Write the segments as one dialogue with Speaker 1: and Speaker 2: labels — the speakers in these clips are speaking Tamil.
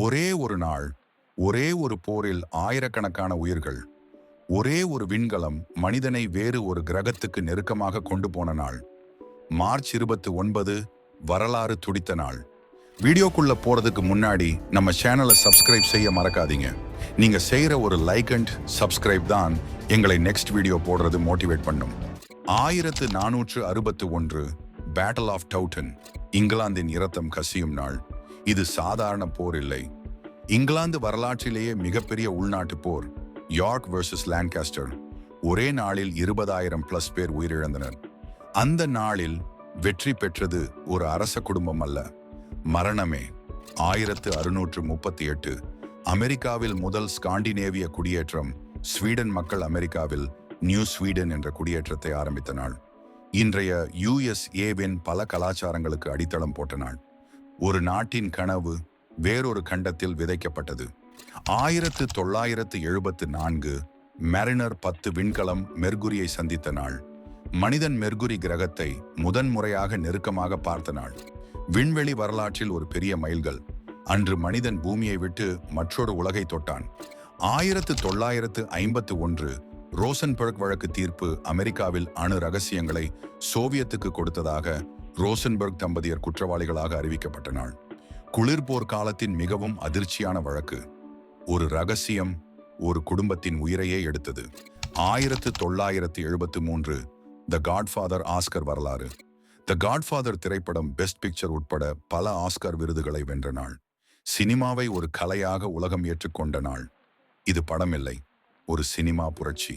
Speaker 1: ஒரே ஒரு நாள், ஒரே ஒரு போரில் ஆயிரக்கணக்கான உயிர்கள், ஒரே ஒரு விண்கலம் மனிதனை வேறு ஒரு கிரகத்துக்கு நெருக்கமாக கொண்டு போன நாள். மார்ச் 29, வரலாறு துடித்த நாள். வீடியோக்குள்ள போறதுக்கு முன்னாடி நம்ம சேனலை சப்ஸ்கிரைப் செய்ய மறக்காதீங்க. நீங்க செய்யற ஒரு லைக் அண்ட் சப்ஸ்கிரைப் தான் எங்களை நெக்ஸ்ட் வீடியோ போடுறது மோட்டிவேட் பண்ணும். 1461 பேட்டில் ஆஃப் டவுட்டன், இங்கிலாந்தின் இரத்தம் கசியும் நாள். இது சாதாரண போர் இல்லை. இங்கிலாந்து வரலாற்றிலேயே மிகப்பெரிய உள்நாட்டு போர், யார்க் வெர்சஸ் லான்காஸ்டர். ஒரே நாளில் 20,000+ பேர் உயிரிழந்தனர். அந்த நாளில் வெற்றி பெற்றது ஒரு அரச குடும்பம் அல்ல, மரணமே. 1638 அமெரிக்காவில் முதல் ஸ்காண்டினேவிய குடியேற்றம். ஸ்வீடன் மக்கள் அமெரிக்காவில் நியூ ஸ்வீடன் என்ற குடியேற்றத்தை ஆரம்பித்த நாள். இன்றைய யுஎஸ்ஏவின் பல கலாச்சாரங்களுக்கு அடித்தளம் போட்ட நாள். ஒரு நாட்டின் கனவு வேறொரு கண்டத்தில் விதைக்கப்பட்டது. 1974 மெரினர் 10 விண்கலம் மெர்குரியை சந்தித்த நாள். மனிதன் மெர்குரி கிரகத்தை முதன்முறையாக நெருக்கமாக பார்த்த நாள். விண்வெளி வரலாற்றில் ஒரு பெரிய மைல்கல். அன்று மனிதன் பூமியை விட்டு மற்றொரு உலகை தொட்டான். 1951 ரோசன்பெர்க் வழக்கு தீர்ப்பு அமெரிக்காவில் அணு ரகசியங்களை சோவியத்துக்கு கொடுத்ததாக ரோசன்பெர்க் தம்பதியர் குற்றவாளிகளாக அறிவிக்கப்பட்ட நாள். குளிர்போர் காலத்தின் மிகவும் அதிர்ச்சியான வழக்கு. ஒரு ரகசியம் ஒரு குடும்பத்தின் உயிரையே எடுத்தது. 1973 த காட்ஃபாதர் ஆஸ்கர் வரலாறு. த காட்ஃபாதர் திரைப்படம் பெஸ்ட் பிக்சர் உட்பட பல ஆஸ்கர் விருதுகளை வென்ற நாள். சினிமாவை ஒரு கலையாக உலகம் ஏற்றுக்கொண்ட நாள். இது படம் இல்லை, ஒரு சினிமா புரட்சி.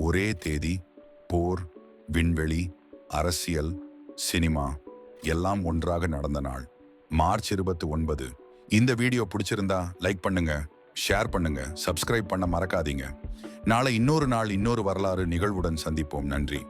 Speaker 1: ஒரே தேதி, போர், விண்வெளி, அரசியல், சினிமா எல்லாம் ஒன்றாக நடந்த நாள். மார்ச் 29. இந்த வீடியோ பிடிச்சிருந்தா லைக் பண்ணுங்க, ஷேர் பண்ணுங்க, சப்ஸ்கிரைப் பண்ண மறக்காதீங்க. நாளை இன்னொரு நாள் இன்னொரு வரலாறு நிகழ்வுடன் சந்திப்போம். நன்றி.